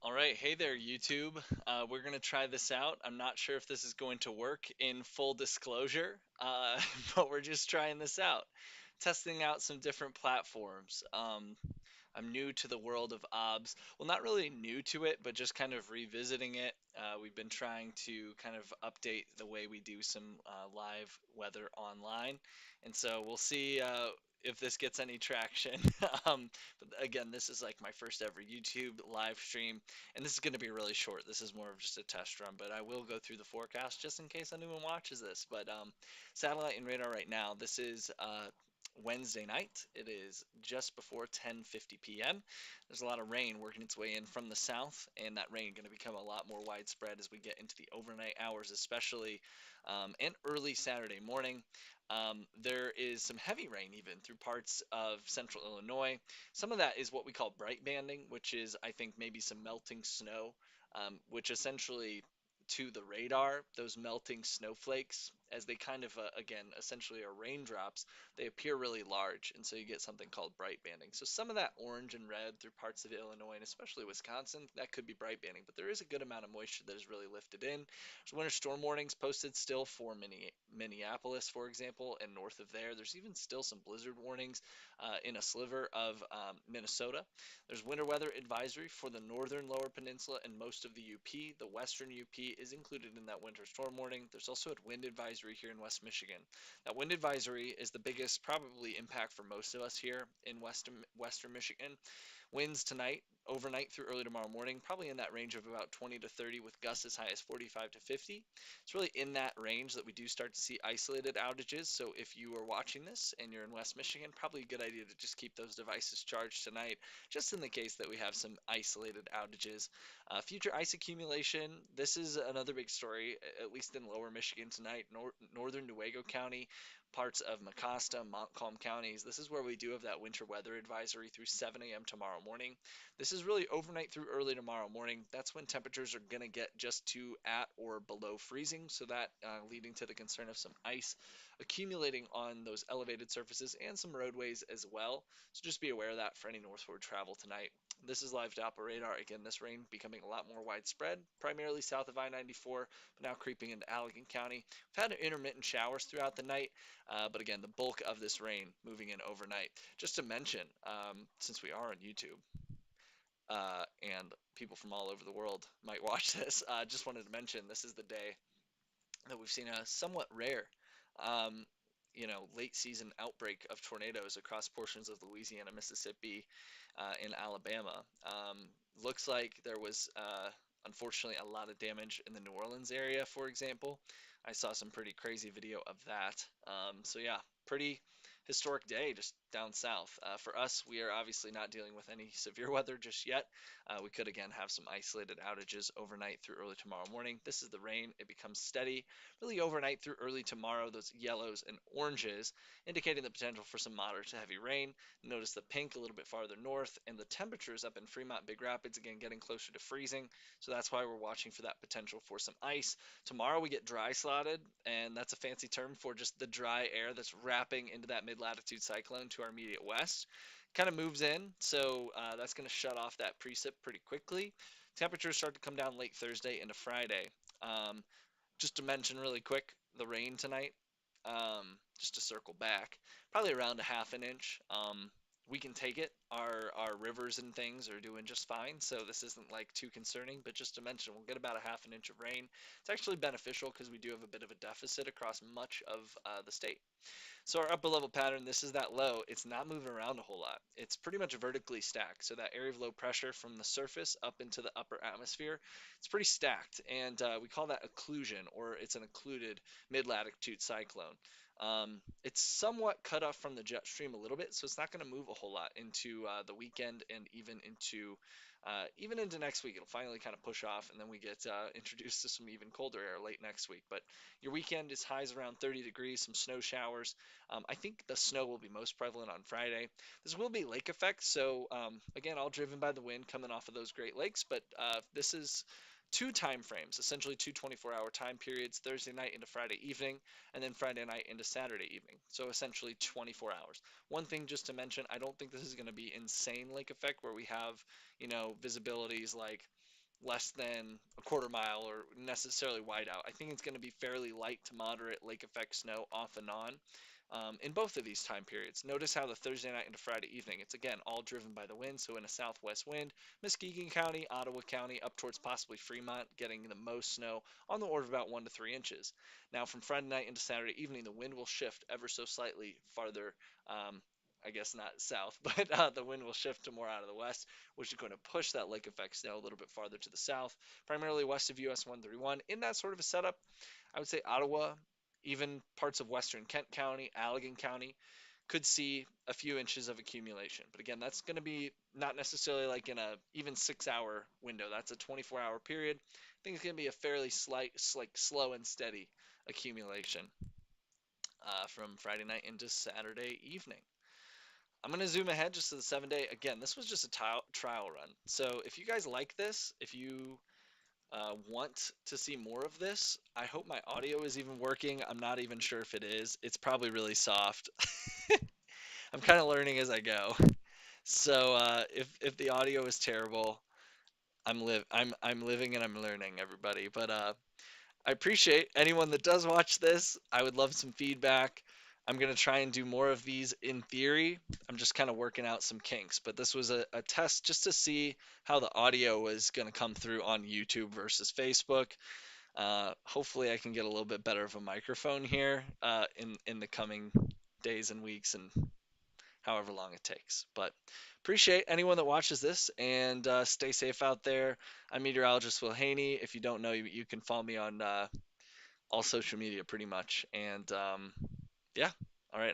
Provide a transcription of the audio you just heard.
All right, hey there, YouTube. We're going to try this out. I'm not sure if this is going to work in full disclosure, but we're just trying this out, testing out some different platforms. I'm new to the world of OBS. Well, not really new to it, but just kind of revisiting it. We've been trying to kind of update the way we do some live weather online. And so we'll see if this gets any traction. um, but again, this is like my first ever YouTube live stream, and this is going to be really short. This is more of just a test run, but I will go through the forecast just in case anyone watches this. But satellite and radar right now, this is Wednesday night. It is just before 10:50 p.m. There's a lot of rain working its way in from the south, and that rain going to become a lot more widespread as we get into the overnight hours, especially and early Saturday morning. There is some heavy rain even through parts of central Illinois. Some of that is what we call bright banding, which is, I think, maybe some melting snow, which essentially to the radar, those melting snowflakes, as they kind of, again, essentially are raindrops, they appear really large, and so you get something called bright banding. So some of that orange and red through parts of Illinois and especially Wisconsin, that could be bright banding, but there is a good amount of moisture that is really lifted in. There's winter storm warnings posted still for Minneapolis, for example, and north of there. There's even still some blizzard warnings in a sliver of Minnesota. There's winter weather advisory for the northern lower peninsula and most of the UP. The western UP is included in that winter storm warning. There's also a wind advisory here in West Michigan. That wind advisory is the biggest probably impact for most of us here in western Michigan. Winds tonight, overnight through early tomorrow morning, probably in that range of about 20 to 30 with gusts as high as 45 to 50. It's really in that range that we do start to see isolated outages. So if you are watching this and you're in West Michigan, probably a good idea to just keep those devices charged tonight, just in the case that we have some isolated outages. Future ice accumulation, this is another big story, at least in lower Michigan tonight, northern Newaygo County, parts of Mecosta, Montcalm counties. This is where we do have that winter weather advisory through 7 a.m. tomorrow morning. This is really overnight through early tomorrow morning. That's when temperatures are going to get just to at or below freezing, so that leading to the concern of some ice accumulating on those elevated surfaces and some roadways as well. So just be aware of that for any northward travel tonight. This is live Doppler radar. Again, this rain becoming a lot more widespread, primarily south of I-94, but now creeping into Allegan County. We've had intermittent showers throughout the night, but again, the bulk of this rain moving in overnight. Just to mention, since we are on YouTube, and people from all over the world might watch this, just wanted to mention this is the day that we've seen a somewhat rare, um, late season outbreak of tornadoes across portions of Louisiana, Mississippi, in Alabama. Looks like there was, unfortunately, a lot of damage in the New Orleans area, for example. I saw some pretty crazy video of that. So yeah, pretty historic day just down south. For us, we are obviously not dealing with any severe weather just yet. We could again have some isolated outages overnight through early tomorrow morning. This is the rain. It becomes steady really overnight through early tomorrow. Those yellows and oranges indicating the potential for some moderate to heavy rain. Notice the pink a little bit farther north, and the temperatures up in Fremont, Big Rapids, again getting closer to freezing. So that's why we're watching for that potential for some ice. Tomorrow we get dry slotted, and that's a fancy term for just the dry air that's wrapping into that mid-latitude cyclone to our immediate west. Kind of moves in, so that's going to shut off that precip pretty quickly. Temperatures start to come down late Thursday into Friday. Um, just to mention really quick, the rain tonight, just to circle back, probably around a half an inch. We can take it. Our rivers and things are doing just fine, so this isn't like too concerning. But just to mention, we'll get about a half an inch of rain. It's actually beneficial because we do have a bit of a deficit across much of the state. So our upper level pattern, this is that low. It's not moving around a whole lot. It's pretty much vertically stacked. So that area of low pressure from the surface up into the upper atmosphere, it's pretty stacked. And we call that occlusion, or it's an occluded mid-latitude cyclone. It's somewhat cut off from the jet stream a little bit, so it's not going to move a whole lot into the weekend and even into next week. It'll finally kind of push off, and then we get introduced to some even colder air late next week. But your weekend is highs around 30 degrees, some snow showers. I think the snow will be most prevalent on Friday. This will be lake effect, so again, all driven by the wind coming off of those Great Lakes. But this is two time frames, essentially two 24-hour time periods, Thursday night into Friday evening, and then Friday night into Saturday evening. So essentially 24 hours. One thing just to mention, I don't think this is going to be insane lake effect where we have, visibilities like less than a quarter mile or necessarily wide out. I think it's going to be fairly light to moderate lake effect snow off and on in both of these time periods. Notice how the Thursday night into Friday evening, it's again all driven by the wind. So in a southwest wind, Muskegon County, Ottawa County, up towards possibly Fremont, getting the most snow on the order of about 1 to 3 inches. Now from Friday night into Saturday evening, the wind will shift ever so slightly farther. I guess not south, but the wind will shift to more out of the west, which is going to push that lake effect snow a little bit farther to the south, primarily west of US 131. In that sort of a setup, I would say Ottawa, even parts of western Kent County, Allegan County, could see a few inches of accumulation. But again, that's going to be not necessarily like in a even 6 hour window. That's a 24-hour period. I think it's going to be a fairly slight, like slow and steady accumulation from Friday night into Saturday evening. I'm going to zoom ahead just to the 7 day. Again, this was just a trial run. So if you guys like this, if you want to see more of this, I hope my audio is even working. I'm not even sure if it is. It's probably really soft. I'm kind of learning as I go. So if the audio is terrible, I'm living and I'm learning, everybody. But I appreciate anyone that does watch this. I would love some feedback. I'm going to try and do more of these in theory. I'm just kind of working out some kinks, but this was a test just to see how the audio was going to come through on YouTube versus Facebook. Hopefully, I can get a little bit better of a microphone here in the coming days and weeks and however long it takes. But appreciate anyone that watches this and stay safe out there. I'm meteorologist Will Haney. If you don't know, you can follow me on all social media pretty much. And yeah, all right.